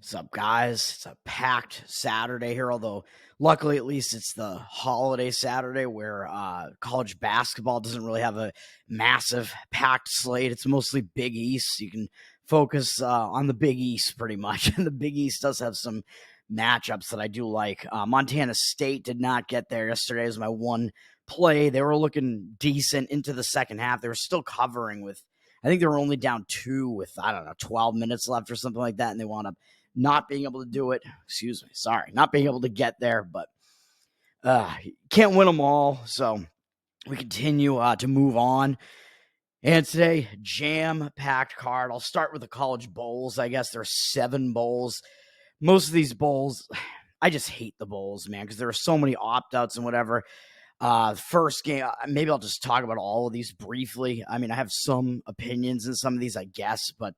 What's up, guys? It's a packed Saturday here, although luckily at least it's the holiday Saturday where college basketball doesn't really have a massive packed slate. It's mostly Big East. You can focus on the Big East pretty much. And the Big East does have some matchups that I do like. Montana State did not get there yesterday as my one play. They were looking decent into the second half. They were still covering with, I think they were only down 2 with, 12 minutes left or something like that. And they wound up not being able to do it. Not being able to get there, but can't win them all. So we continue to move on. And today, jam-packed card. I'll start with the college bowls. I guess there are 7 bowls. Most of these bowls, I just hate the bowls, man, because there are so many opt-outs and whatever. First game, maybe I'll just talk about all of these briefly. I mean, I have some opinions in some of these, I guess, but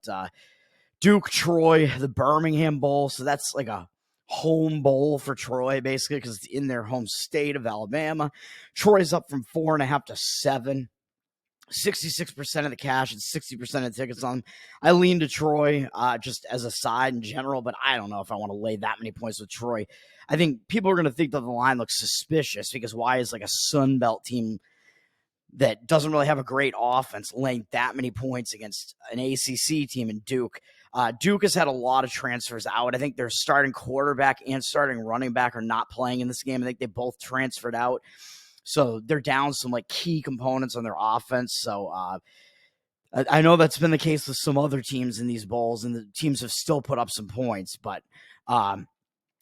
Duke, Troy, the Birmingham Bowl. So that's like a home bowl for Troy, basically, because it's in their home state of Alabama. Troy's up from 4.5 to 7. 66% of the cash and 60% of the tickets on them. I lean to Troy just as a side in general, but I don't know if I want to lay that many points with Troy. I think people are going to think that the line looks suspicious because why is like a Sun Belt team that doesn't really have a great offense laying that many points against an ACC team in Duke? Duke has had a lot of transfers out. I think their starting quarterback and starting running back are not playing in this game. I think they both transferred out. So they're down some like key components on their offense. So I know that's been the case with some other teams in these bowls, and the teams have still put up some points. But I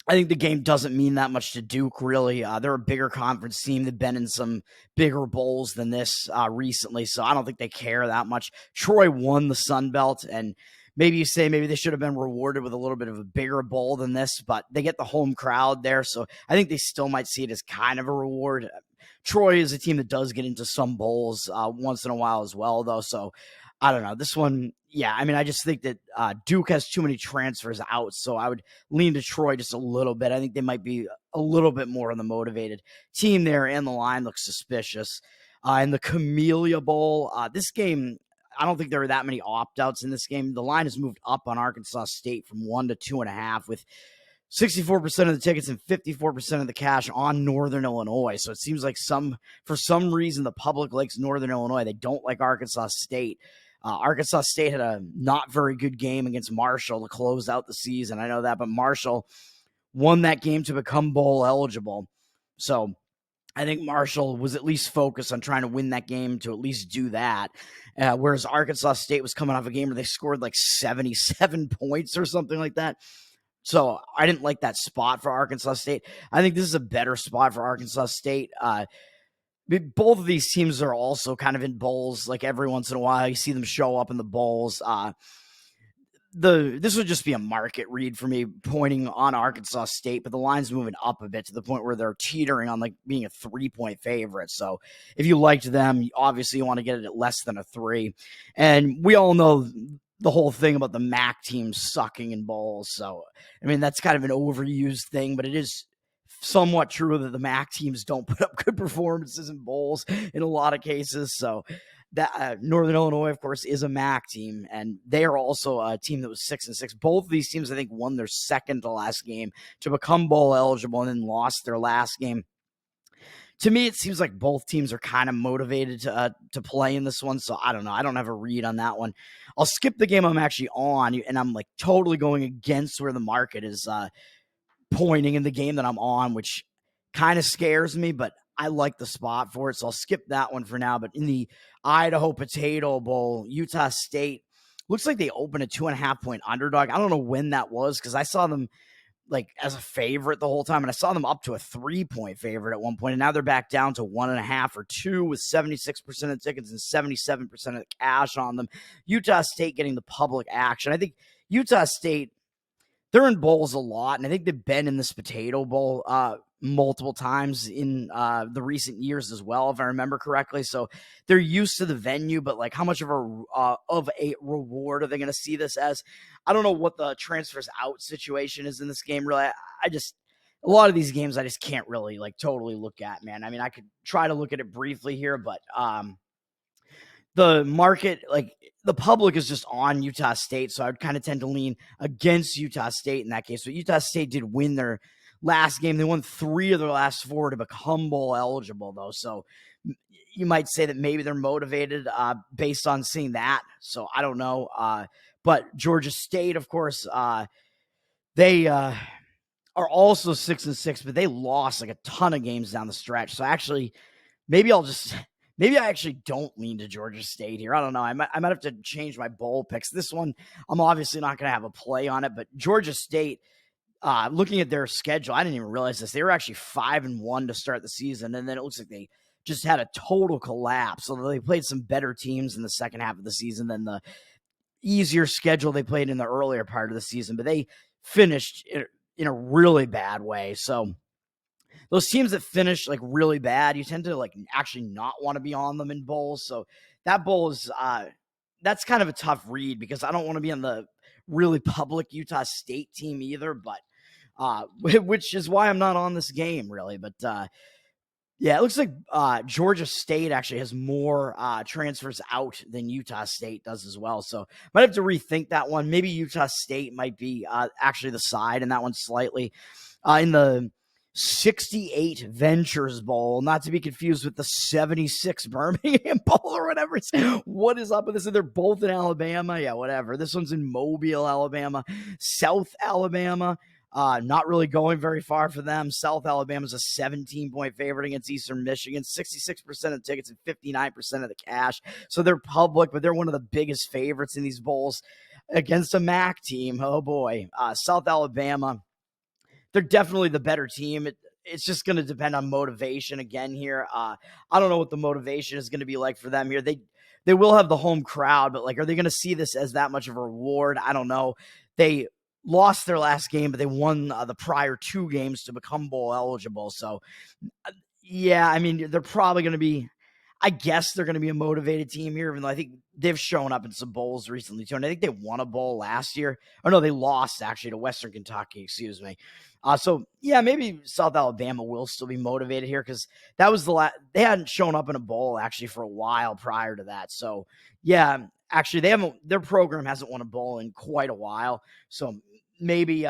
think the game doesn't mean that much to Duke, really. They're a bigger conference team. They've been in some bigger bowls than this recently, so I don't think they care that much. Troy won the Sun Belt, and maybe you say maybe they should have been rewarded with a little bit of a bigger bowl than this, but they get the home crowd there, so I think they still might see it as kind of a reward. Troy is a team that does get into some bowls once in a while as well, though, so I don't know. This one, yeah, I mean, I just think that Duke has too many transfers out, so I would lean to Troy just a little bit. I think they might be a little bit more on the motivated team there, and the line looks suspicious. In the Camellia Bowl, this game, I don't think there are that many opt-outs in this game. The line has moved up on Arkansas State from 1 to 2.5 with 64% of the tickets and 54% of the cash on Northern Illinois. So it seems like for some reason, the public likes Northern Illinois. They don't like Arkansas State. Arkansas State had a not very good game against Marshall to close out the season. I know that, but Marshall won that game to become bowl eligible. So I think Marshall was at least focused on trying to win that game to at least do that. Whereas Arkansas State was coming off a game where they scored like 77 points or something like that. So I didn't like that spot for Arkansas State. I think this is a better spot for Arkansas State. Both of these teams are also kind of in bowls. Like every once in a while, you see them show up in the bowls. This would just be a market read for me, pointing on Arkansas State, but the line's moving up a bit to the point where they're teetering on like being a 3-point favorite. So if you liked them, obviously you want to get it at less than a 3. And we all know the whole thing about the MAC teams sucking in bowls. So, I mean, that's kind of an overused thing, but it is somewhat true that the MAC teams don't put up good performances in bowls in a lot of cases. So that Northern Illinois, of course, is a MAC team, and they are also a team that was 6-6. Both of these teams, I think, won their second to last game to become bowl eligible and then lost their last game. To me, it seems like both teams are kind of motivated to play in this one. So I don't know. I don't have a read on that one. I'll skip the game I'm actually on, and I'm like totally going against where the market is pointing in the game that I'm on, which kind of scares me, but I like the spot for it. So I'll skip that one for now. But in the Idaho Potato Bowl, Utah State looks like they opened a 2.5-point underdog. I don't know when that was because I saw them like as a favorite the whole time, and I saw them up to a 3-point favorite at one point, and now they're back down to 1.5 or 2 with 76% of tickets and 77% of the cash on them. Utah State getting the public action. I think Utah State, they're in bowls a lot, and I think they've been in this Potato Bowl multiple times in the recent years as well, if I remember correctly. So they're used to the venue, but like how much of a reward are they going to see this as? I don't know what the transfers out situation is in this game. Really, I just a lot of these games I just can't really like totally look at, man. I mean, I could try to look at it briefly here, but the market, like the public is just on Utah State. So I would kind of tend to lean against Utah State in that case. But Utah State did win their last game. They won 3 of their last 4 to become bowl eligible, though. So you might say that maybe they're motivated based on seeing that. So I don't know. But Georgia State, of course, they are also 6-6, but they lost like a ton of games down the stretch. So actually, maybe I actually don't lean to Georgia State here. I don't know. I might have to change my bowl picks. This one, I'm obviously not going to have a play on it, but Georgia State, looking at their schedule, I didn't even realize this. They were actually 5-1 to start the season, and then it looks like they just had a total collapse. So they played some better teams in the second half of the season than the easier schedule they played in the earlier part of the season, but they finished in a really bad way. So those teams that finish like really bad, you tend to like actually not want to be on them in bowls. So that bowl is that's kind of a tough read because I don't want to be on the really public Utah State team either, but which is why I'm not on this game really. But yeah, it looks like Georgia State actually has more transfers out than Utah State does as well. So might have to rethink that one. Maybe Utah State might be actually the side in that one slightly. In the 68 Ventures Bowl, not to be confused with the 76 Birmingham Bowl or whatever. What is up with this? They're both in Alabama. Yeah, whatever. This one's in Mobile, Alabama. South Alabama. Not really going very far for them. South Alabama's a 17-point favorite against Eastern Michigan, 66% of tickets and 59% of the cash. So they're public, but they're one of the biggest favorites in these bowls against a MAC team. Oh boy. South Alabama, they're definitely the better team. It's just going to depend on motivation again here. I don't know what the motivation is going to be like for them here. They will have the home crowd, but like, are they going to see this as that much of a reward? I don't know. They lost their last game, but they won the prior 2 games to become bowl eligible. So, yeah, I mean, they're probably going to be, I guess they're going to be a motivated team here, even though I think they've shown up in some bowls recently, too. And I think they won a bowl last year. Oh, no, they lost, actually, to Western Kentucky, excuse me. So, yeah, maybe South Alabama will still be motivated here because that was they hadn't shown up in a bowl, actually, for a while prior to that. So, yeah, actually, their program hasn't won a bowl in quite a while. So, maybe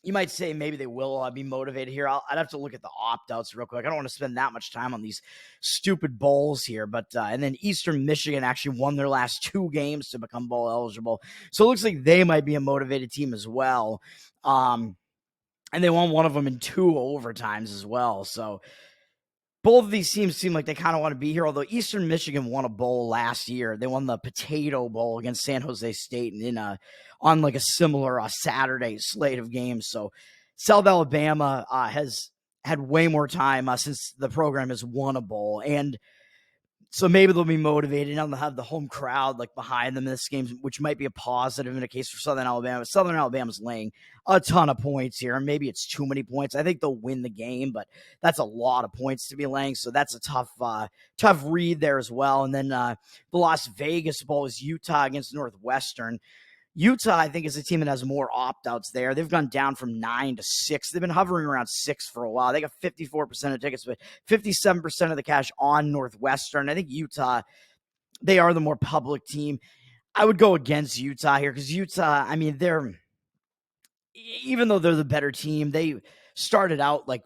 you might say maybe they will be motivated here. I'd have to look at the opt-outs real quick. I don't want to spend that much time on these stupid bowls here. But and then Eastern Michigan actually won their last 2 games to become bowl eligible. So it looks like they might be a motivated team as well. And they won one of them in 2 overtimes as well. So both of these teams seem like they kind of want to be here, although Eastern Michigan won a bowl last year. They won the Potato Bowl against San Jose State and on like a similar Saturday slate of games. So South Alabama has had way more time since the program has won a bowl. And so maybe they'll be motivated and they'll have the home crowd like behind them in this game, which might be a positive in a case for Southern Alabama. Southern Alabama's laying a ton of points here, and maybe it's too many points. I think they'll win the game, but that's a lot of points to be laying, so that's a tough read there as well. And then the Las Vegas Bowl is Utah against Northwestern. Utah, I think, is a team that has more opt-outs there. They've gone down from 9 to 6. They've been hovering around 6 for a while. They got 54% of tickets, but 57% of the cash on Northwestern. I think Utah, they are the more public team. I would go against Utah here because Utah, I mean, even though they're the better team, they started out like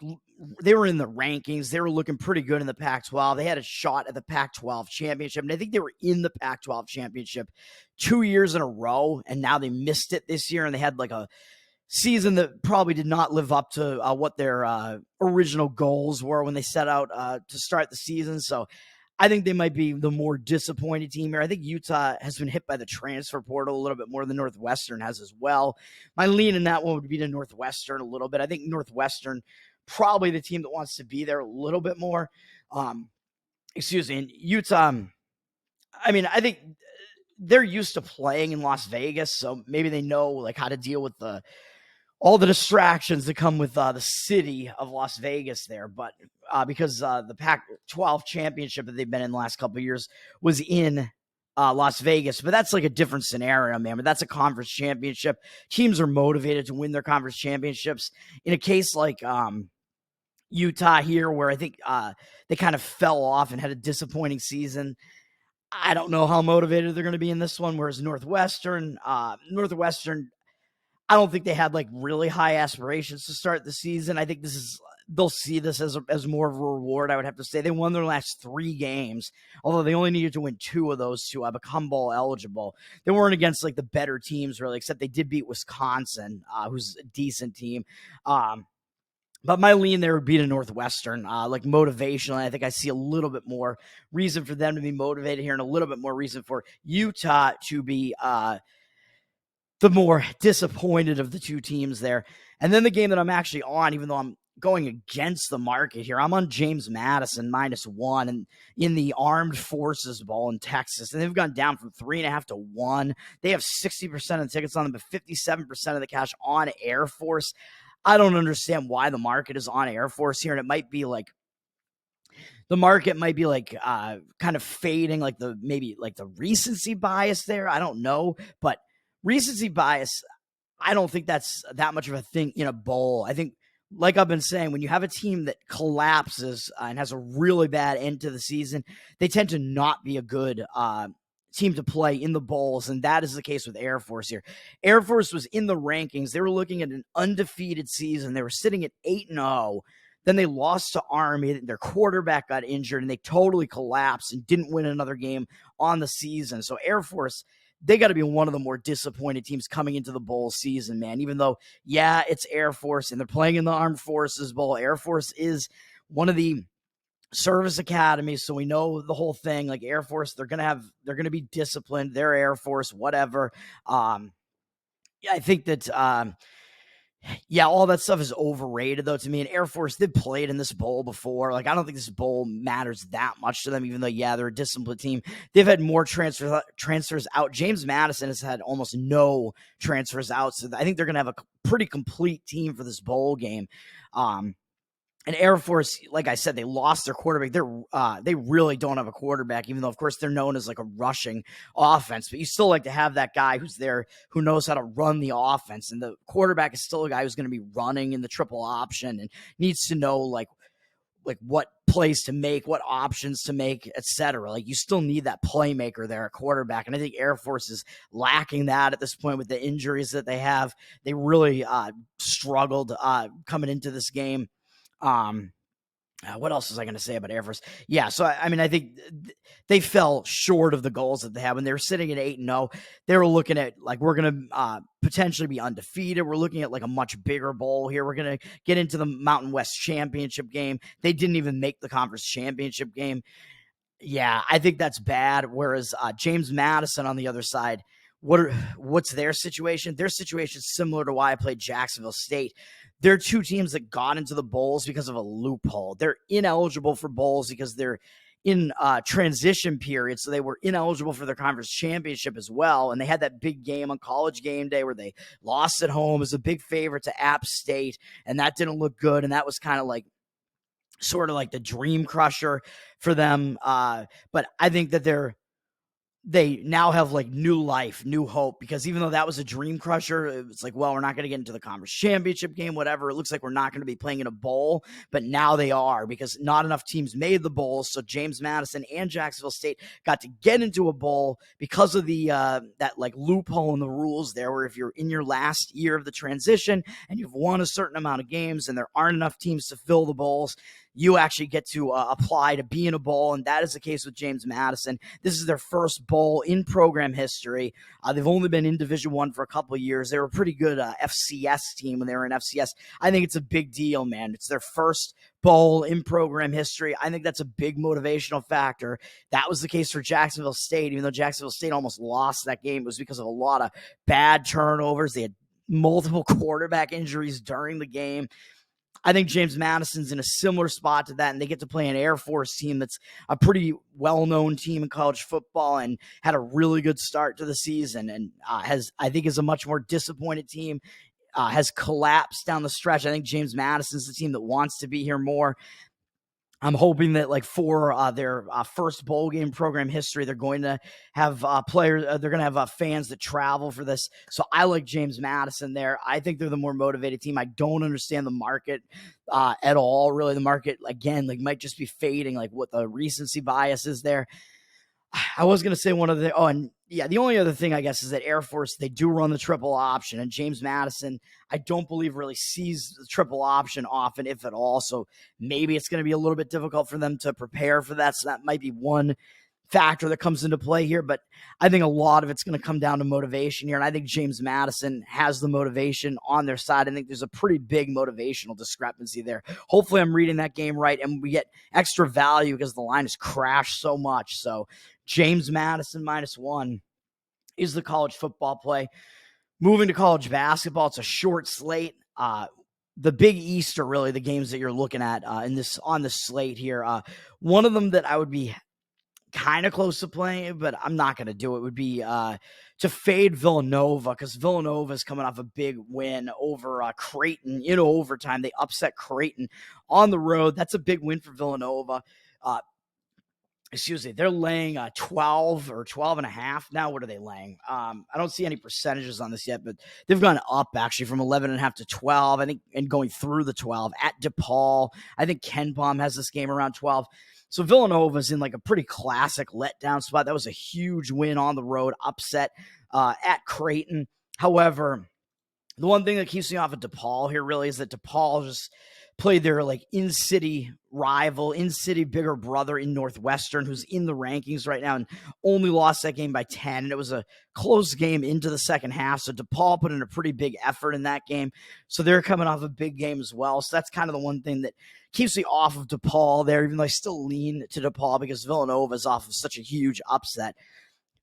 they were in the rankings. They were looking pretty good in the Pac-12. They had a shot at the Pac-12 championship, and I think they were in the Pac-12 championship 2 years in a row, and now they missed it this year, and they had like a season that probably did not live up to what their original goals were when they set out to start the season. So I think they might be the more disappointed team here. I think Utah has been hit by the transfer portal a little bit more than Northwestern has as well. My lean in that one would be to Northwestern a little bit. I think Northwestern probably the team that wants to be there a little bit more. Excuse me. And Utah, I mean, I think they're used to playing in Las Vegas, so maybe they know like how to deal with all the distractions that come with the city of Las Vegas there. But because the Pac-12 championship that they've been in the last couple of years was in Las Vegas, but that's like a different scenario, man. But that's a conference championship. Teams are motivated to win their conference championships. In a case like Utah here, where I think they kind of fell off and had a disappointing season, I don't know how motivated they're going to be in this one. Whereas Northwestern, I don't think they had like really high aspirations to start the season. I think they'll see this as more of a reward. I would have to say they won their last 3 games, although they only needed to win 2 of those to become bowl eligible. They weren't against like the better teams really, except they did beat Wisconsin, who's a decent team. But my lean there would be to Northwestern, like motivationally. I think I see a little bit more reason for them to be motivated here and a little bit more reason for Utah to be the more disappointed of the 2 teams there. And then the game that I'm actually on, even though I'm going against the market here, I'm on James Madison -1 and in the Armed Forces Bowl in Texas. And they've gone down from 3.5 to 1. They have 60% of the tickets on them, but 57% of the cash on Air Force. I don't understand why the market is on Air Force here. And it might be like, the market might be like kind of fading, like maybe the recency bias there. I don't know, but recency bias, I don't think that's that much of a thing in a bowl. I think, like I've been saying, when you have a team that collapses and has a really bad end to the season, they tend to not be a good team to play in the bowls, and that is the case with Air Force here. Air Force was in the rankings. They were looking at an undefeated season. They were sitting at 8-0. Then they lost to Army. Their quarterback got injured, and they totally collapsed and didn't win another game on the season. So Air Force, they got to be one of the more disappointed teams coming into the bowl season, man. Even though, yeah, it's Air Force, and they're playing in the Armed Forces Bowl. Air Force is one of the service academies, so we know the whole thing. Like Air Force, they're gonna be disciplined. They're Air Force, whatever. Yeah, I think that all that stuff is overrated though to me. And Air Force, they've played in this bowl before. Like I don't think this bowl matters that much to them, even though they're a disciplined team. They've had more transfers out. James Madison has had almost no transfers out, so I think they're gonna have a pretty complete team for this bowl game. And Air Force, like I said, they lost their quarterback. They really don't have a quarterback, even though, of course, they're known as like a rushing offense. But you still like to have that guy who's there, who knows how to run the offense. And the quarterback is still a guy who's going to be running in the triple option and needs to know like what plays to make, what options to make, etc. Like you still need that playmaker there at quarterback. And I think Air Force is lacking that at this point with the injuries that they have. They really struggled coming into this game. What else was I going to say about Air Force? Yeah, so I mean, I think they fell short of the goals that they had when they were sitting at 8-0. They were looking at like, we're going to potentially be undefeated. We're looking at like a much bigger bowl here. We're going to get into the Mountain West Championship game. They didn't even make the conference championship game. Yeah, I think that's bad. Whereas James Madison on the other side, what's their situation? Their situation is similar to why I played Jacksonville State. They're 2 teams that got into the bowls because of a loophole. They're ineligible for bowls because they're in transition period, so they were ineligible for their conference championship as well. And they had that big game on College Game Day where they lost at home as a big favorite to App State, and that didn't look good. And that was kind of like sort of like the dream crusher for them. But I think that they now have like new life, new hope, because even though that was a dream crusher, it's like, well, we're not going to get into the conference championship game, whatever. It looks like we're not going to be playing in a bowl, but now they are, because not enough teams made the bowl. So James Madison and Jacksonville State got to get into a bowl because of the that like loophole in the rules there, where if you're in your last year of the transition and you've won a certain amount of games and there aren't enough teams to fill the bowls, you actually get to apply to be in a bowl, and that is the case with James Madison. This is their first bowl in program history. They've only been in Division I for a couple of years. They were a pretty good FCS team when they were in FCS. I think it's a big deal, man. It's their first bowl in program history. I think that's a big motivational factor. That was the case for Jacksonville State, even though Jacksonville State almost lost that game. It was because of a lot of bad turnovers. They had multiple quarterback injuries during the game. I think James Madison's in a similar spot to that, and they get to play an Air Force team that's a pretty well-known team in college football and had a really good start to the season, and is a much more disappointed team, has collapsed down the stretch. I think James Madison's the team that wants to be here more. I'm hoping that like for their first bowl game program history, they're going to have players. They're going to have fans that travel for this. So I like James Madison there. I think they're the more motivated team. I don't understand the market at all. Really, the market again like might just be fading. Like what the recency bias is there. I was going to say one of the, the only other thing I guess is that Air Force, they do run the triple option, and James Madison, I don't believe really sees the triple option often, if at all. So maybe it's going to be a little bit difficult for them to prepare for that. So that might be one factor that comes into play here, but I think a lot of it's going to come down to motivation here. And I think James Madison has the motivation on their side. I think there's a pretty big motivational discrepancy there. Hopefully I'm reading that game right and we get extra value because the line has crashed so much. So James Madison -1 is the college football play. Moving to college basketball, it's a short slate. The Big East are really the games that you're looking at on this slate here. One of them that I would be kind of close to playing, but I'm not going to do it, would be to fade Villanova, because Villanova is coming off a big win over Creighton in overtime. They upset Creighton on the road. That's a big win for Villanova. They're laying 12 or 12 and a half. Now, what are they laying? I don't see any percentages on this yet, but they've gone up actually from 11 and a half to 12, I think, and going through the 12 at DePaul. I think Ken Palm has this game around 12. So Villanova's in like a pretty classic letdown spot. That was a huge win on the road, upset at Creighton. However, the one thing that keeps me off of DePaul here really is that DePaul just played their like in-city rival, in-city bigger brother in Northwestern, who's in the rankings right now, and only lost that game by 10. And it was a close game into the second half. So DePaul put in a pretty big effort in that game. So they're coming off a big game as well. So that's kind of the one thing that keeps me off of DePaul there, even though I still lean to DePaul because Villanova is off of such a huge upset.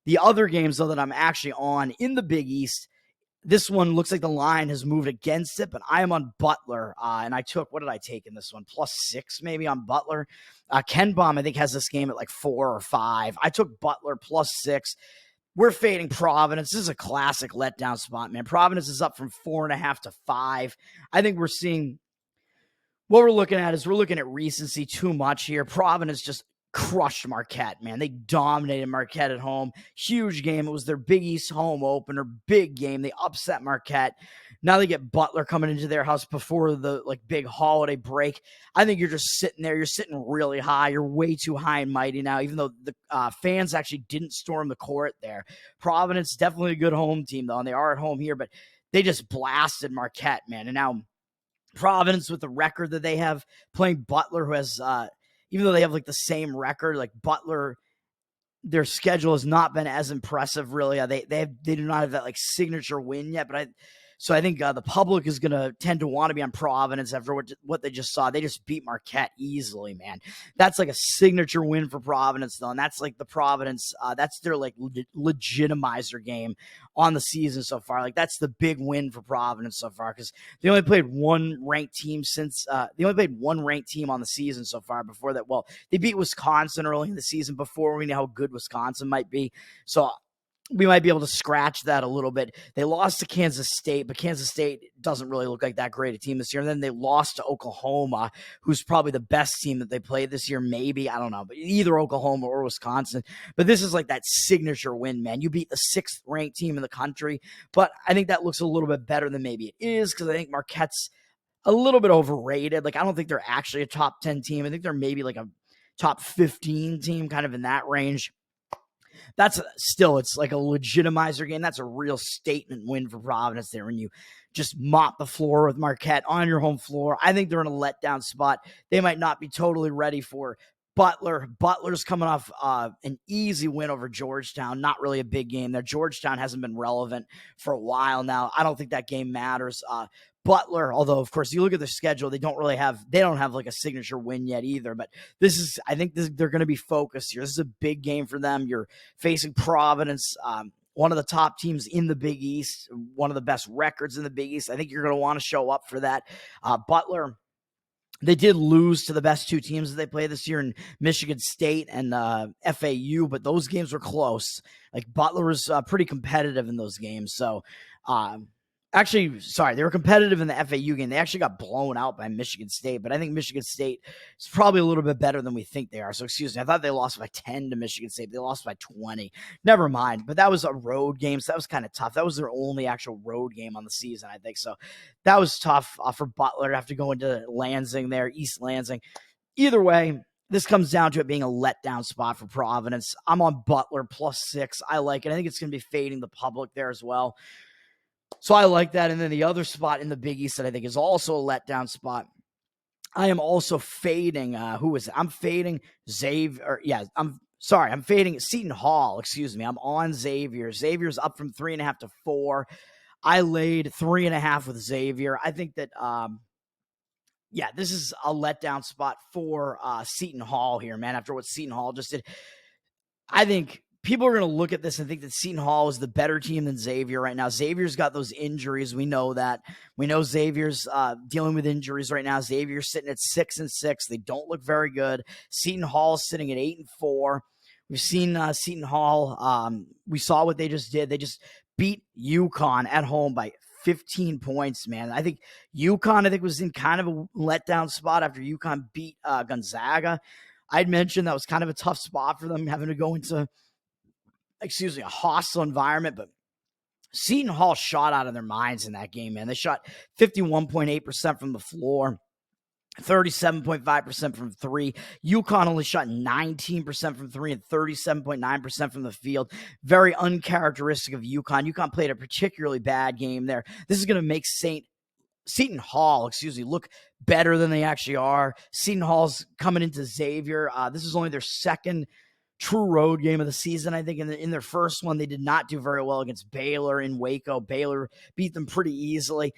The other games, though, that I'm actually on in the Big East, this one looks like the line has moved against it, but I am on Butler, and I took, what did I take in this one? +6 maybe on Butler. Ken Baum, I think, has this game at like 4 or 5. I took Butler +6. We're fading Providence. This is a classic letdown spot, man. Providence is up from 4.5 to 5. I think we're seeing, what we're looking at is we're looking at recency too much here. Providence just crushed Marquette, man. They dominated Marquette at home. Huge game. It was their Big East home opener. Big game. They upset Marquette. Now they get Butler coming into their house before the like big holiday break. I think you're just sitting there. You're sitting really high. You're way too high and mighty now, even though the fans actually didn't storm the court there. Providence, definitely a good home team, though, and they are at home here, but they just blasted Marquette, man. And now Providence, with the record that they have, playing Butler, who has even though they have like the same record, like Butler, their schedule has not been as impressive, really. They do not have that like signature win yet, but I think the public is going to tend to want to be on Providence after what they just saw. They just beat Marquette easily, man. That's like a signature win for Providence, though, and that's like the Providence. That's their like legitimizer game on the season so far. Like that's the big win for Providence so far because they only played one ranked team on the season so far. Before that, well, they beat Wisconsin early in the season before we know how good Wisconsin might be. So we might be able to scratch that a little bit. They lost to Kansas State, but Kansas State doesn't really look like that great a team this year. And then they lost to Oklahoma, who's probably the best team that they played this year, maybe. I don't know, but either Oklahoma or Wisconsin. But this is like that signature win, man. You beat the 6th ranked team in the country, but I think that looks a little bit better than maybe it is because I think Marquette's a little bit overrated. Like, I don't think they're actually a top 10 team. I think they're maybe like a top 15 team, kind of in that range. That's still, it's like a legitimizer game. That's a real statement win for Providence there when you just mop the floor with Marquette on your home floor. I think they're in a letdown spot. They might not be totally ready for Butler. Butler's coming off an easy win over Georgetown. Not really a big game there. Georgetown hasn't been relevant for a while now. I don't think that game matters. Butler, although of course you look at their schedule, they don't have like a signature win yet either. But I think they're going to be focused here. This is a big game for them. You're facing Providence, one of the top teams in the Big East, one of the best records in the Big East. I think you're going to want to show up for that. Butler, they did lose to the best 2 teams that they played this year in Michigan State and FAU, but those games were close. Like Butler was pretty competitive in those games. So, actually, sorry, they were competitive in the FAU game. They actually got blown out by Michigan State, but I think Michigan State is probably a little bit better than we think they are. So, excuse me, I thought they lost by 10 to Michigan State. They lost by 20. Never mind, but that was a road game, so that was kind of tough. That was their only actual road game on the season, I think. So, that was tough for Butler to have to go into Lansing there, East Lansing. Either way, this comes down to it being a letdown spot for Providence. I'm on Butler +6. I like it. I think it's going to be fading the public there as well. So I like that. And then the other spot in the Big East that I think is also a letdown spot, I am also fading. Who is it? I'm fading Xavier. I'm fading Seton Hall. Excuse me. I'm on Xavier. Xavier's up from 3.5 to 4. I laid 3.5 with Xavier. I think that, this is a letdown spot for Seton Hall here, man. After what Seton Hall just did, I think people are going to look at this and think that Seton Hall is the better team than Xavier right now. Xavier's got those injuries. We know that. We know Xavier's dealing with injuries right now. Xavier's sitting at 6-6. They don't look very good. Seton Hall's sitting at 8-4. We've seen Seton Hall. We saw what they just did. They just beat UConn at home by 15 points, man. I think UConn, was in kind of a letdown spot after UConn beat Gonzaga. I'd mentioned that was kind of a tough spot for them, having to go into, a hostile environment. But Seton Hall shot out of their minds in that game, man. They shot 51.8% from the floor, 37.5% from three. UConn only shot 19% from three and 37.9% from the field. Very uncharacteristic of UConn. UConn played a particularly bad game there. This is going to make Seton Hall, look better than they actually are. Seton Hall's coming into Xavier. This is only their second true road game of the season. I think in their first one, they did not do very well against Baylor in Waco. Baylor beat them pretty easily.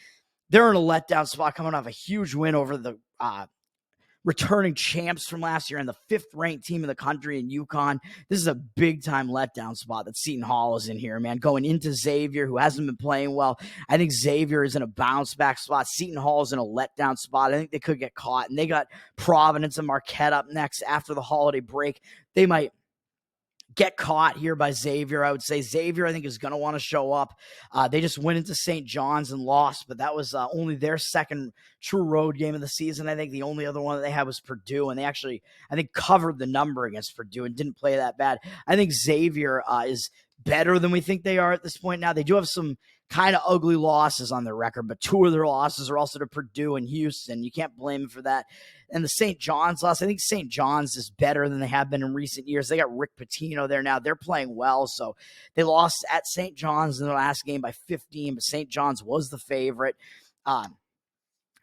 They're in a letdown spot coming off a huge win over the returning champs from last year and the 5th-ranked team in the country in UConn. This is a big-time letdown spot that Seton Hall is in here, man. Going into Xavier, who hasn't been playing well. I think Xavier is in a bounce-back spot. Seton Hall is in a letdown spot. I think they could get caught. And they got Providence and Marquette up next after the holiday break. They might get caught here by Xavier. I would say Xavier, I think, is going to want to show up. They just went into St. John's and lost, but that was only their second true road game of the season. I think the only other one that they had was Purdue, and they actually, I think, covered the number against Purdue and didn't play that bad. I think Xavier is better than we think they are at this point now. They do have some kind of ugly losses on their record, but 2 of their losses are also to Purdue and Houston. You can't blame them for that. And the St. John's loss, I think St. John's is better than they have been in recent years. They got Rick Pitino there now. They're playing well. So they lost at St. John's in the last game by 15, but St. John's was the favorite.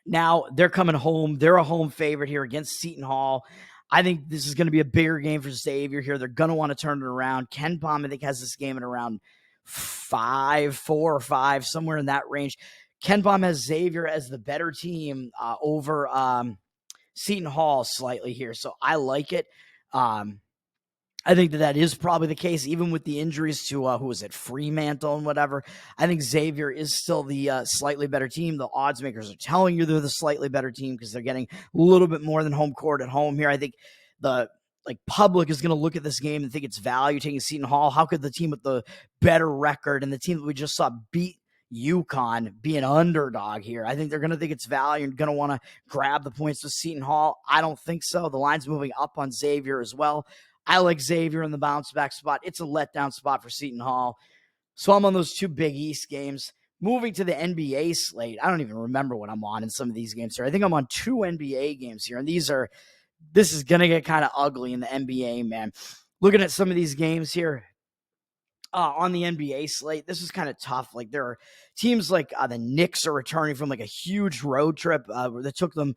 Now they're coming home. They're a home favorite here against Seton Hall. I think this is going to be a bigger game for Xavier here. They're going to want to turn it around. Ken Pom, I think, has this game at around 4 or 5, somewhere in that range. Ken Pom has Xavier as the better team over Seton Hall slightly here. So I like it. I think that is probably the case, even with the injuries to, Fremantle and whatever. I think Xavier is still the slightly better team. The odds makers are telling you they're the slightly better team because they're getting a little bit more than home court at home here. I think the public is going to look at this game and think it's value taking Seton Hall. How could the team with the better record and the team that we just saw beat UConn be an underdog here? I think they're going to think it's value and going to want to grab the points with Seton Hall. I don't think so. The line's moving up on Xavier as well. I like Xavier in the bounce back spot. It's a letdown spot for Seton Hall. So I'm on those 2 Big East games. Moving to the NBA slate, I don't even remember what I'm on in some of these games here. I think I'm on 2 NBA games here, and this is going to get kind of ugly in the NBA, man. Looking at some of these games here on the NBA slate, this is kind of tough. Like, there are teams like the Knicks are returning from like a huge road trip that took them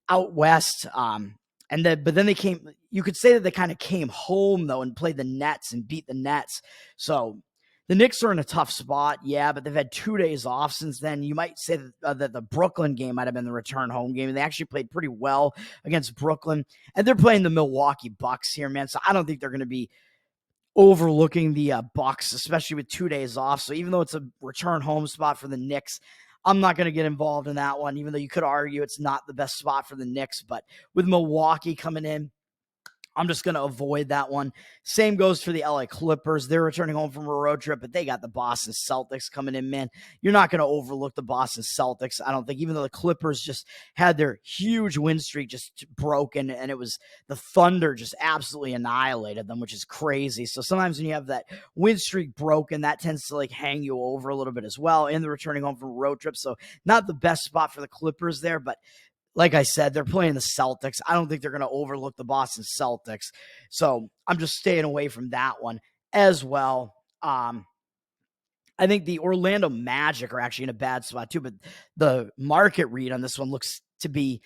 out west. But then they came, you could say that they kind of came home though and played the Nets and beat the Nets. So the Knicks are in a tough spot, yeah, but they've had 2 days off since then. You might say that the Brooklyn game might have been the return home game. They actually played pretty well against Brooklyn, and they're playing the Milwaukee Bucks here, man. So I don't think they're going to be overlooking the Bucks, especially with 2 days off. So even though it's a return home spot for the Knicks, I'm not going to get involved in that one, even though you could argue it's not the best spot for the Knicks. But with Milwaukee coming in, I'm just going to avoid that one. Same goes for the LA Clippers. They're returning home from a road trip, but they got the Boston Celtics coming in, man. You're not going to overlook the Boston Celtics, I don't think, even though the Clippers just had their huge win streak just broken, and it was the Thunder just absolutely annihilated them, which is crazy. So sometimes when you have that win streak broken, that tends to like hang you over a little bit as well, and they're returning home from a road trip. So not the best spot for the Clippers there, but like I said, they're playing the Celtics. I don't think they're going to overlook the Boston Celtics. So I'm just staying away from that one as well. I think the Orlando Magic are actually in a bad spot too, but the market read on this one looks to be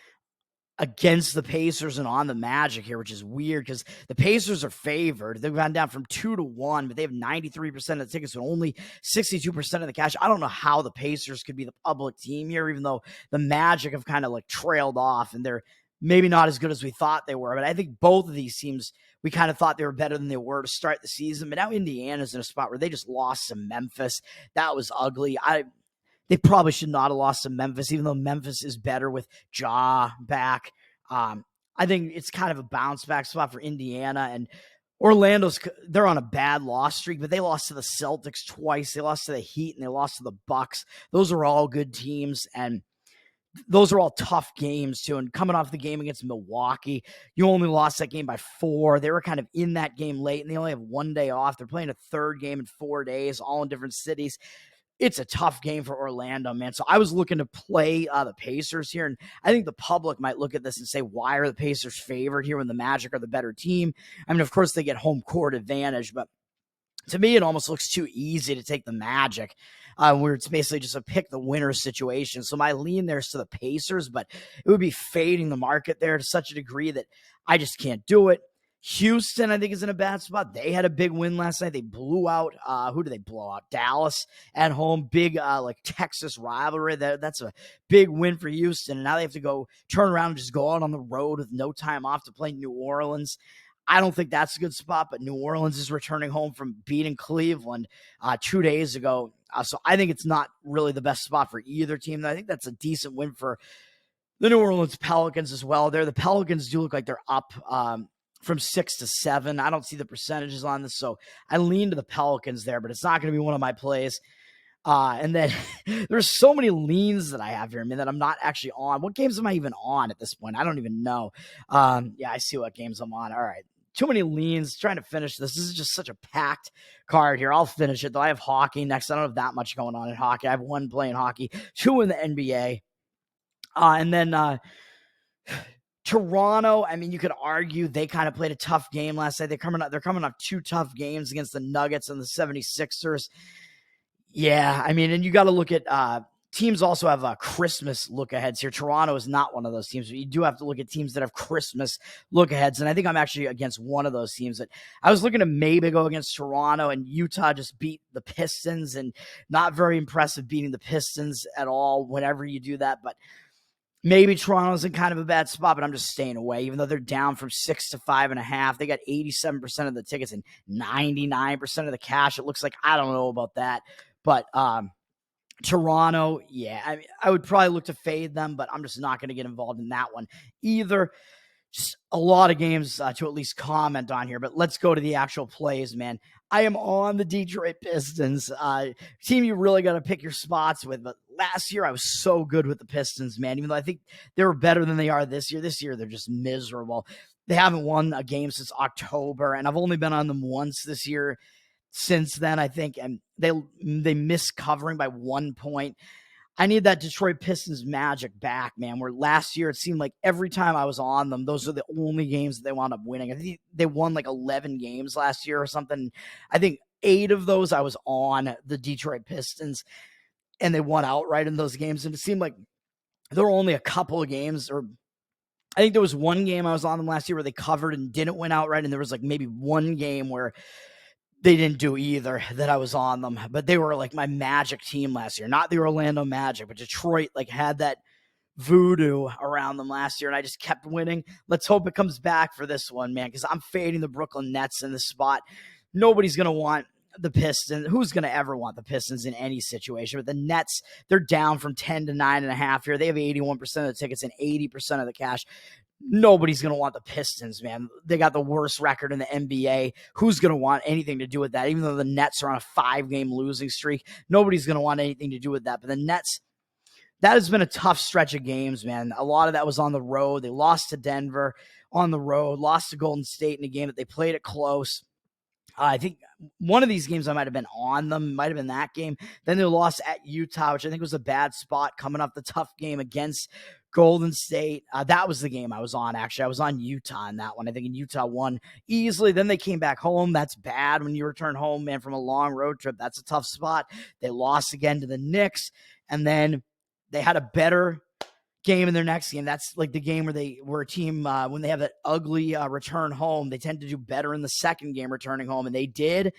against the Pacers and on the Magic here, which is weird because the Pacers are favored. They've gone down from 2-1, but they have 93% of the tickets and only 62% of the cash. I don't know how the Pacers could be the public team here, even though the Magic have kind of like trailed off and they're maybe not as good as we thought they were. But I think both of these teams, we kind of thought they were better than they were to start the season. But now Indiana's in a spot where they just lost to Memphis. That was ugly. They probably should not have lost to Memphis, even though Memphis is better with Ja back. I think it's kind of a bounce back spot for Indiana, and they're on a bad loss streak, but they lost to the Celtics twice. They lost to the Heat and they lost to the Bucks. Those are all good teams, and those are all tough games too. And coming off the game against Milwaukee, you only lost that game by 4. They were kind of in that game late, and they only have one day off. They're playing a third game in 4 days, all in different cities. It's a tough game for Orlando, man. So I was looking to play the Pacers here, and I think the public might look at this and say, why are the Pacers favored here when the Magic are the better team? I mean, of course, they get home court advantage, but to me, it almost looks too easy to take the Magic, where it's basically just a pick the winner situation. So my lean there is to the Pacers, but it would be fading the market there to such a degree that I just can't do it. Houston, I think, is in a bad spot. They had a big win last night. They blew out, who did they blow out? Dallas at home. Big, like, Texas rivalry. That's a big win for Houston. And now they have to go turn around and just go out on the road with no time off to play New Orleans. I don't think that's a good spot, but New Orleans is returning home from beating Cleveland 2 days ago. So I think it's not really the best spot for either team. I think that's a decent win for the New Orleans Pelicans as well. The Pelicans do look like they're up from 6 to 7. I don't see the percentages on this, so I lean to the Pelicans there, but it's not going to be one of my plays. And then there's so many leans that I have here, man, that I'm not actually on. What games am I even on at this point? I don't even know. Yeah, I see what games I'm on. All right. Too many leans. Trying to finish this. This is just such a packed card here. I'll finish it, though. I have hockey next. I don't have that much going on in hockey. I have 1 playing hockey, 2 in the NBA. And then Toronto, I mean, you could argue they kind of played a tough game last night. They're coming off 2 tough games against the Nuggets and the 76ers. Yeah, I mean, and you got to look at teams also have Christmas look-aheads here. Toronto is not one of those teams, but you do have to look at teams that have Christmas look-aheads, and I think I'm actually against one of those teams. That I was looking to maybe go against Toronto, and Utah just beat the Pistons, and not very impressive beating the Pistons at all whenever you do that, but maybe Toronto's in kind of a bad spot, but I'm just staying away, even though they're down from 6 to 5.5. They got 87% of the tickets and 99% of the cash. It looks like, I don't know about that, but Toronto, yeah, I would probably look to fade them, but I'm just not going to get involved in that one either. Just a lot of games to at least comment on here, but let's go to the actual plays, man. I am on the Detroit Pistons, team you really got to pick your spots with, but last year I was so good with the Pistons, man, even though I think they were better than they are this year. This year they're just miserable. They haven't won a game since October, and I've only been on them once this year since then, I think, and they missed covering by 1 point. I need that Detroit Pistons magic back, man, where last year it seemed like every time I was on them, those are the only games that they wound up winning. I think they won like 11 games last year or something. I think 8 of those I was on the Detroit Pistons, and they won outright in those games. And it seemed like there were only a couple of games, or I think there was 1 game I was on them last year where they covered and didn't win outright, and there was like maybe 1 game where they didn't do either that I was on them, but they were like my magic team last year, not the Orlando Magic, but Detroit like had that voodoo around them last year, and I just kept winning. Let's hope it comes back for this one, man, because I'm fading the Brooklyn Nets in this spot. Nobody's going to want the Pistons. Who's going to ever want the Pistons in any situation? But the Nets, they're down from 10 to 9.5 here. They have 81% of the tickets and 80% of the cash. Nobody's going to want the Pistons, man. They got the worst record in the NBA. Who's going to want anything to do with that? Even though the Nets are on a 5-game losing streak, nobody's going to want anything to do with that. But the Nets, that has been a tough stretch of games, man. A lot of that was on the road. They lost to Denver on the road, lost to Golden State in a game that they played it close. I think one of these games I might have been on them, might have been that game. Then they lost at Utah, which I think was a bad spot coming off the tough game against Golden State. That was the game I was on, actually. I was on Utah in that one. I think Utah won easily. Then they came back home. That's bad when you return home, man, from a long road trip. That's a tough spot. They lost again to the Knicks, and then they had a better game in their next game. That's like the game where they were a team when they have that ugly return home, they tend to do better in the second game returning home, and they did.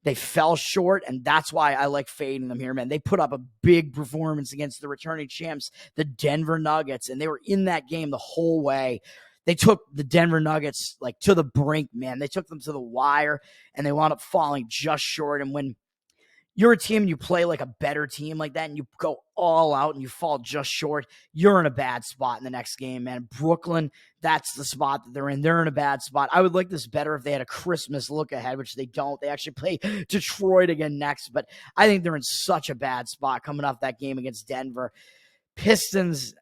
They fell short, and that's why I like fading them here, man. They put up a big performance against the returning champs, the Denver Nuggets, and they were in that game the whole way. They took the Denver Nuggets like to the brink, man. They took them to the wire, and they wound up falling just short. And when you're a team and you play like a better team like that and you go all out and you fall just short, you're in a bad spot in the next game, man. Brooklyn, that's the spot that they're in. They're in a bad spot. I would like this better if they had a Christmas look ahead, which they don't. They actually play Detroit again next, but I think they're in such a bad spot coming off that game against Denver. Pistons,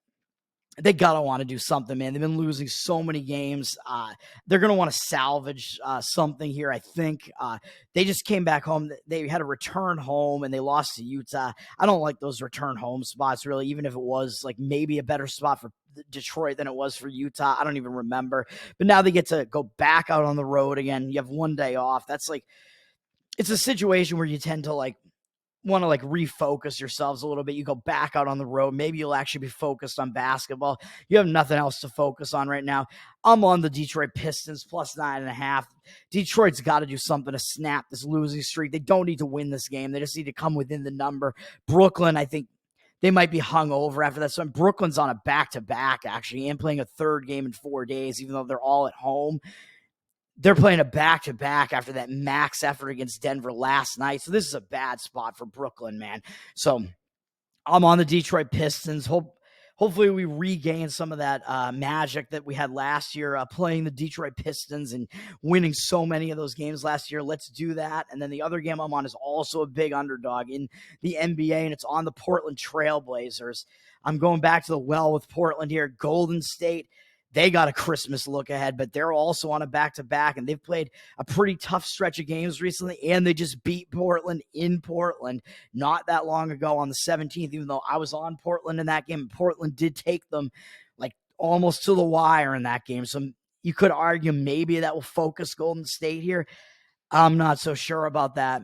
they got to want to do something, man. They've been losing so many games. They're going to want to salvage something here, I think. They just came back home. They had a return home, and they lost to Utah. I don't like those return home spots, really, even if it was like maybe a better spot for Detroit than it was for Utah. I don't even remember. But now they get to go back out on the road again. You have one day off. That's like, it's a situation where you tend to like, want to like refocus yourselves a little bit. You go back out on the road. Maybe you'll actually be focused on basketball. You have nothing else to focus on right now. I'm on the Detroit Pistons plus 9.5. Detroit's got to do something to snap this losing streak. They don't need to win this game. They just need to come within the number. Brooklyn, I think they might be hung over after that. So Brooklyn's on a back-to-back, actually, and playing a third game in 4 days, even though they're all at home. They're playing a back-to-back after that max effort against Denver last night. So this is a bad spot for Brooklyn, man. So I'm on the Detroit Pistons. Hopefully we regain some of that magic that we had last year playing the Detroit Pistons and winning so many of those games last year. Let's do that. And then the other game I'm on is also a big underdog in the NBA, and it's on the Portland Trail Blazers. I'm going back to the well with Portland here. Golden State, they got a Christmas look ahead, but they're also on a back-to-back, and they've played a pretty tough stretch of games recently, and they just beat Portland in Portland not that long ago on the 17th, even though I was on Portland in that game. Portland did take them like almost to the wire in that game, so you could argue maybe that will focus Golden State here. I'm not so sure about that.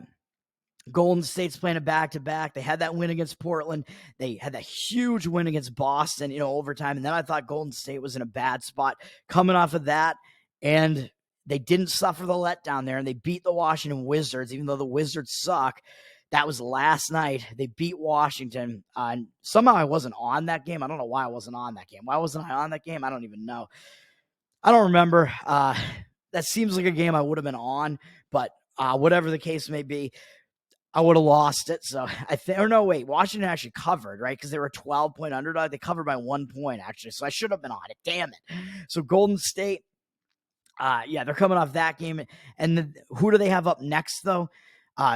Golden State's playing a back-to-back. They had that win against Portland. They had that huge win against Boston, overtime. And then I thought Golden State was in a bad spot coming off of that. And they didn't suffer the letdown there. And they beat the Washington Wizards, even though the Wizards suck. That was last night. They beat Washington. And somehow I wasn't on that game. I don't know why I wasn't on that game. Why wasn't I on that game? I don't even know. I don't remember. That seems like a game I would have been on. But whatever the case may be, I would have lost it. So Washington actually covered, right? Because they were a 12-point underdog. They covered by 1 point, actually. So I should have been on it. Damn it. So Golden State, they're coming off that game. And who do they have up next, though?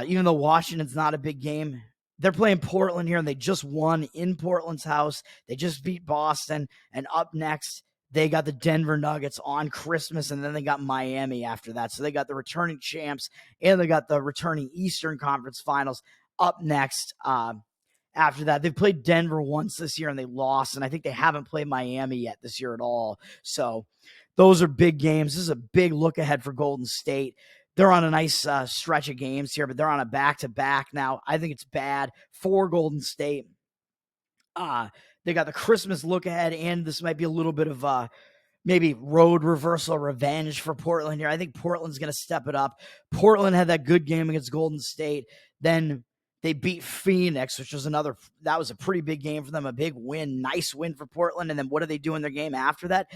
Even though Washington's not a big game, they're playing Portland here, and they just won in Portland's house. They just beat Boston. And up next, they got the Denver Nuggets on Christmas, and then they got Miami after that. So they got the returning champs, and they got the returning Eastern Conference Finals up next after that. They've played Denver once this year, and they lost, and I think they haven't played Miami yet this year at all. So those are big games. This is a big look ahead for Golden State. They're on a nice stretch of games here, but they're on a back-to-back now. I think it's bad for Golden State. They got the Christmas look ahead, and this might be a little bit of maybe road reversal revenge for Portland here. I think Portland's going to step it up. Portland had that good game against Golden State. Then they beat Phoenix, which was that was a pretty big game for them, a big win, nice win for Portland. And then what do they do in their game after that?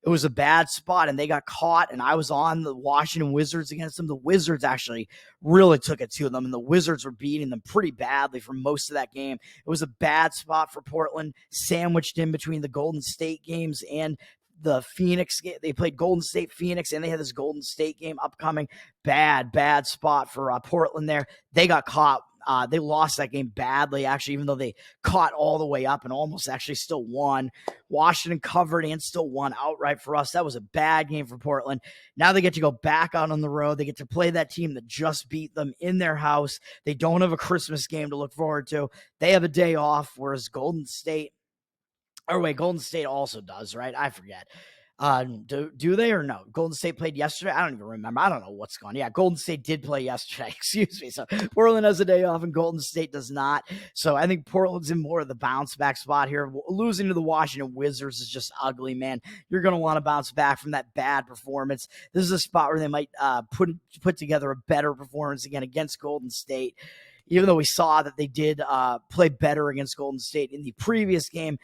It was a bad spot, and they got caught, and I was on the Washington Wizards against them. The Wizards actually really took it to them, and the Wizards were beating them pretty badly for most of that game. It was a bad spot for Portland, sandwiched in between the Golden State games and the Phoenix game. They played Golden State, Phoenix, and they had this Golden State game upcoming. Bad spot for Portland there. They got caught They lost that game badly, actually, even though they caught all the way up and almost actually still won. Washington covered and still won outright for us. That was a bad game for Portland. Now they get to go back out on the road. They get to play that team that just beat them in their house. They don't have a Christmas game to look forward to. They have a day off, whereas Golden State also does, right? I forget. Do they or no? Golden State played yesterday. I don't even remember. I don't know what's going on. Yeah, Golden State did play yesterday. Excuse me. So Portland has a day off and Golden State does not. So I think Portland's in more of the bounce back spot here. Losing to the Washington Wizards is just ugly, man. You're going to want to bounce back from that bad performance. This is a spot where they might put together a better performance again against Golden State. Even though we saw that they did play better against Golden State in the previous game,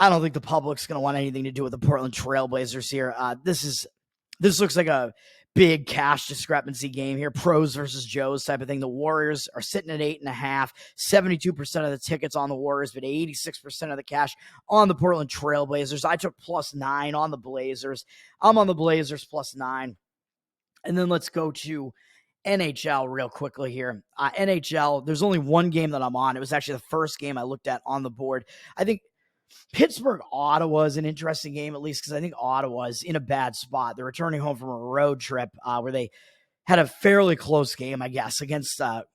I don't think the public's going to want anything to do with the Portland Trailblazers here. This looks like a big cash discrepancy game here, pros versus Joes type of thing. The Warriors are sitting at 8.5, 72% of the tickets on the Warriors, but 86% of the cash on the Portland Trailblazers. I took +9 on the Blazers. I'm on the Blazers +9. And then let's go to NHL real quickly here. NHL, there's only one game that I'm on. It was actually the first game I looked at on the board. I think Pittsburgh-Ottawa is an interesting game, at least because I think Ottawa is in a bad spot. They're returning home from a road trip where they had a fairly close game, I guess, against the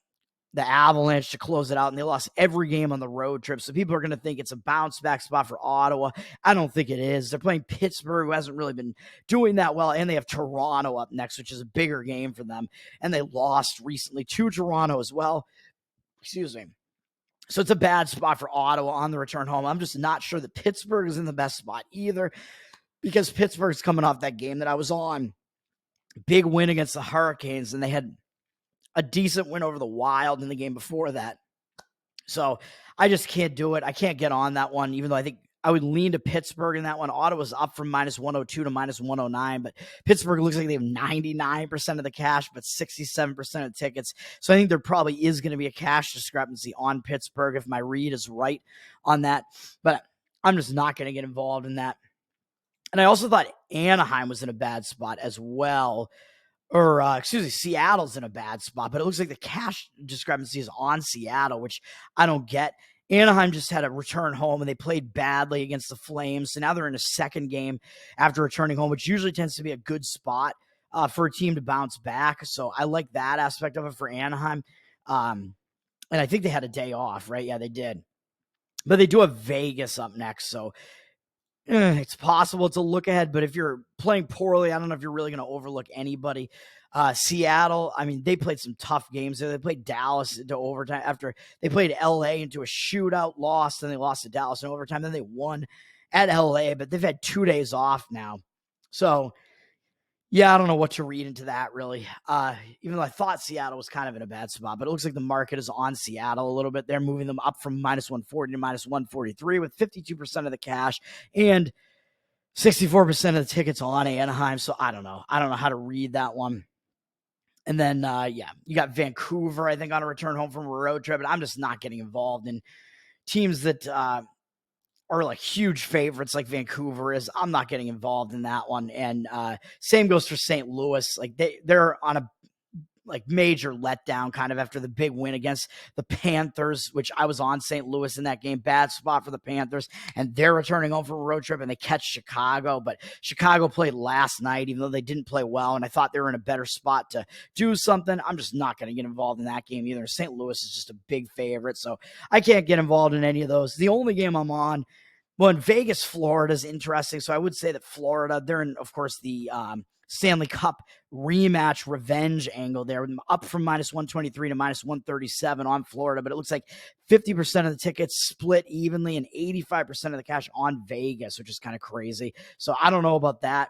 Avalanche to close it out, and they lost every game on the road trip. So people are going to think it's a bounce-back spot for Ottawa. I don't think it is. They're playing Pittsburgh, who hasn't really been doing that well, and they have Toronto up next, which is a bigger game for them. And they lost recently to Toronto as well. Excuse me. So it's a bad spot for Ottawa on the return home. I'm just not sure that Pittsburgh is in the best spot either, because Pittsburgh's coming off that game that I was on. Big win against the Hurricanes, and they had a decent win over the Wild in the game before that. So I just can't do it. I can't get on that one, even though I think I would lean to Pittsburgh in that one. Ottawa's up from -102 to -109, but Pittsburgh looks like they have 99% of the cash, but 67% of tickets. So I think there probably is going to be a cash discrepancy on Pittsburgh if my read is right on that. But I'm just not going to get involved in that. And I also thought Anaheim was in a bad spot as well. Seattle's in a bad spot, but it looks like the cash discrepancy is on Seattle, which I don't get. Anaheim just had a return home, and they played badly against the Flames. So now they're in a second game after returning home, which usually tends to be a good spot for a team to bounce back. So I like that aspect of it for Anaheim. And I think they had a day off, right? Yeah, they did. But they do have Vegas up next, so it's possible it's a look ahead. But if you're playing poorly, I don't know if you're really going to overlook anybody. Seattle, I mean, they played some tough games there. They played Dallas into overtime after they played LA into a shootout loss. Then they lost to Dallas in overtime. Then they won at LA, but they've had 2 days off now. So, yeah, I don't know what to read into that, really. Even though I thought Seattle was kind of in a bad spot, but it looks like the market is on Seattle a little bit. They're moving them up from -140 to -143 with 52% of the cash and 64% of the tickets on Anaheim. So I don't know. I don't know how to read that one. And then, you got Vancouver, I think, on a return home from a road trip. And I'm just not getting involved in teams that are like huge favorites like Vancouver is. I'm not getting involved in that one. And same goes for St. Louis. Like they're on a major letdown kind of after the big win against the Panthers, which I was on St. Louis in that game. Bad spot for the Panthers, and they're returning home from a road trip, and they catch Chicago. But Chicago played last night, even though they didn't play well, and I thought they were in a better spot to do something. I'm just not going to get involved in that game either. St. Louis is just a big favorite, so I can't get involved in any of those. The only game I'm on, well, in Vegas, Florida is interesting, so I would say that Florida, they're in, of course, the Stanley Cup rematch revenge angle there, up from -123 to -137 on Florida, but it looks like 50% of the tickets split evenly and 85% of the cash on Vegas, which is kind of crazy. So I don't know about that.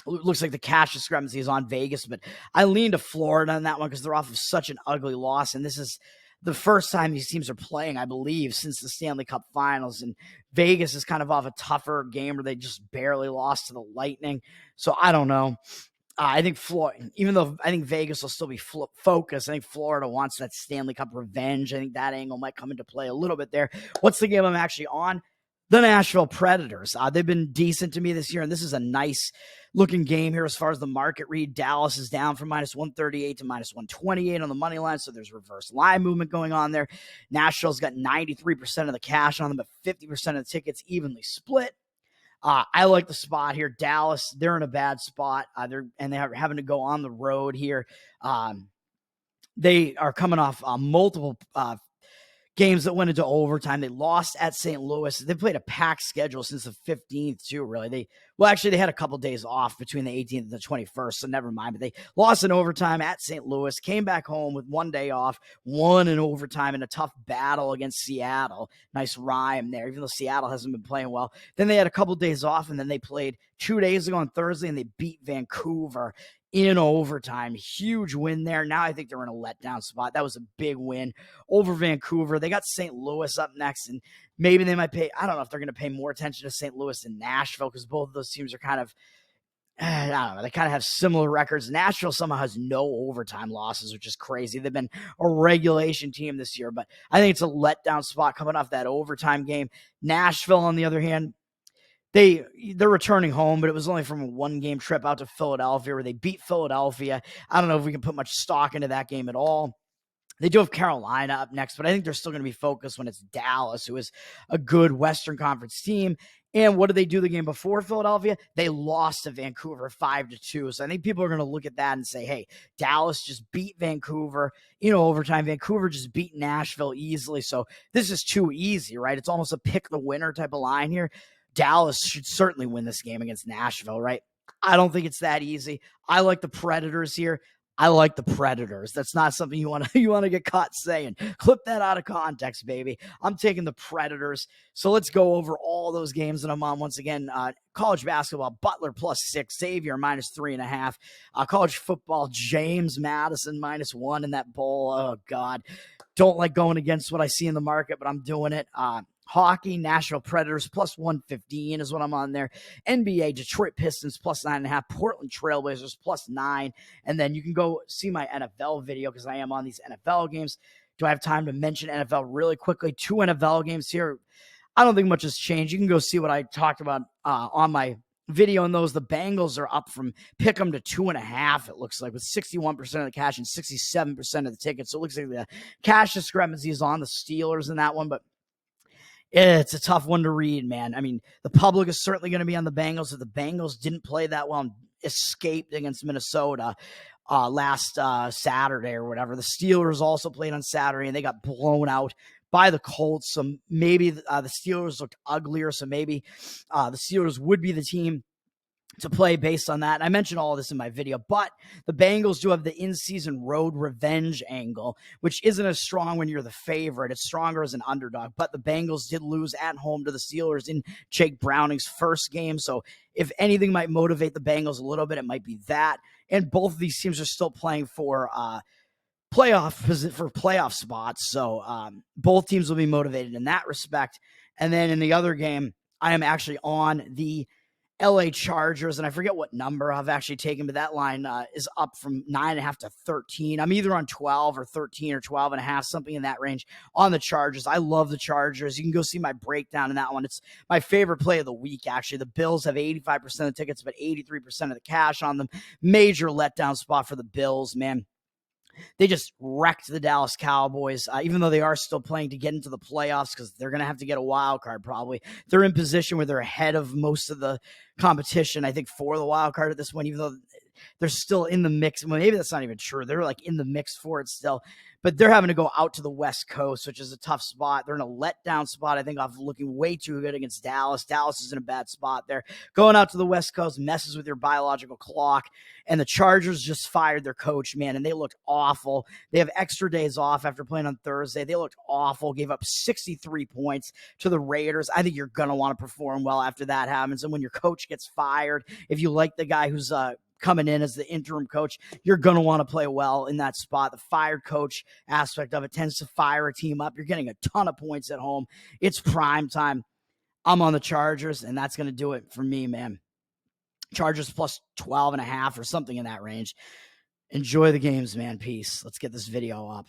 It looks like the cash discrepancy is on Vegas, but I lean to Florida on that one because they're off of such an ugly loss, and this is the first time these teams are playing, I believe, since the Stanley Cup Finals. And Vegas is kind of off a tougher game where they just barely lost to the Lightning. So I don't know. I think Florida, even though I think Vegas will still be focused, I think Florida wants that Stanley Cup revenge. I think that angle might come into play a little bit there. What's the game I'm actually on? The Nashville Predators. They've been decent to me this year, and this is a nice looking game here as far as the market read. Dallas is down from -138 to -128 on the money line, so there's reverse line movement going on there. Nashville's got 93% of the cash on them, but 50% of the tickets evenly split. I like the spot here. Dallas, they're in a bad spot. They're having to go on the road here. They are coming off multiple games that went into overtime. They lost at St. Louis. They played a packed schedule since the 15th too, really. They had a couple days off between the 18th and the 21st, so never mind. But they lost in overtime at St. Louis, came back home with 1 day off, won in overtime in a tough battle against Seattle. Nice rhyme there, even though Seattle hasn't been playing well. Then they had a couple days off, and then they played 2 days ago on Thursday, and they beat Vancouver in overtime. Huge win there. Now I think they're in a letdown spot. That was a big win over Vancouver. They got St. Louis up next, and maybe they might pay. I don't know if they're going to pay more attention to St. Louis than Nashville, because both of those teams are kind of, I don't know, they kind of have similar records. Nashville somehow has no overtime losses, which is crazy. They've been a regulation team this year, but I think it's a letdown spot coming off that overtime game. Nashville, on the other hand, they're returning home, but it was only from a 1-game trip out to Philadelphia where they beat Philadelphia. I don't know if we can put much stock into that game at all. They do have Carolina up next, but I think they're still going to be focused when it's Dallas, who is a good Western Conference team. And what did they do the game before Philadelphia? They lost to Vancouver 5-2. So I think people are going to look at that and say, hey, Dallas just beat Vancouver in overtime. Vancouver just beat Nashville easily. So this is too easy, right? It's almost a pick the winner type of line here. Dallas should certainly win this game against Nashville, right? I don't think it's that easy. I like the Predators here. I like the Predators. That's not something you want to get caught saying. Clip that out of context, baby. I'm taking the Predators. So let's go over all those games that I'm on. Once again, college basketball, Butler +6, Xavier -3.5. College football, James Madison -1 in that bowl. Oh, God. Don't like going against what I see in the market, but I'm doing it. Hockey, Nashville Predators +115 is what I'm on there. NBA, Detroit Pistons +9.5. Portland Trailblazers +9. And then you can go see my NFL video because I am on these NFL games. Do I have time to mention NFL really quickly? 2 NFL games here. I don't think much has changed. You can go see what I talked about on my video on those. The Bengals are up from pick 'em to 2.5, it looks like, with 61% of the cash and 67% of the tickets. So it looks like the cash discrepancy is on the Steelers in that one, but it's a tough one to read, man. I mean, the public is certainly going to be on the Bengals. If the Bengals didn't play that well and escaped against Minnesota last Saturday or whatever, the Steelers also played on Saturday, and they got blown out by the Colts. So maybe the Steelers looked uglier, so maybe the Steelers would be the team to play based on that. And I mentioned all of this in my video, but the Bengals do have the in-season road revenge angle, which isn't as strong when you're the favorite. It's stronger as an underdog, but the Bengals did lose at home to the Steelers in Jake Browning's first game. So if anything might motivate the Bengals a little bit, it might be that. And both of these teams are still playing for playoff spots. So both teams will be motivated in that respect. And then in the other game, I am actually on the LA Chargers, and I forget what number I've actually taken, but that line is up from 9.5 to 13. I'm either on 12 or 13 or 12.5, something in that range on the Chargers. I love the Chargers. You can go see my breakdown in that one. It's my favorite play of the week, actually. The Bills have 85% of the tickets, but 83% of the cash on them. Major letdown spot for the Bills, man. They just wrecked the Dallas Cowboys, even though they are still playing to get into the playoffs because they're going to have to get a wild card probably. They're in position where they're ahead of most of the competition, I think, for the wild card at this point, even though they're still in the mix. Well, maybe that's not even true. They're like in the mix for it still, but they're having to go out to the West Coast, which is a tough spot. They're in a letdown spot, I think, off looking way too good against Dallas. Dallas is in a bad spot there. Going out to the West Coast messes with your biological clock, and the Chargers just fired their coach, man, and they looked awful. They have extra days off after playing on Thursday. They looked awful, gave up 63 points to the Raiders. I think you're going to want to perform well after that happens, and when your coach gets fired, if you like the guy who's coming in as the interim coach, you're going to want to play well in that spot. The fired coach aspect of it tends to fire a team up. You're getting a ton of points at home. It's prime time. I'm on the Chargers, and that's going to do it for me, man. Chargers plus 12.5 or something in that range. Enjoy the games, man. Peace. Let's get this video up.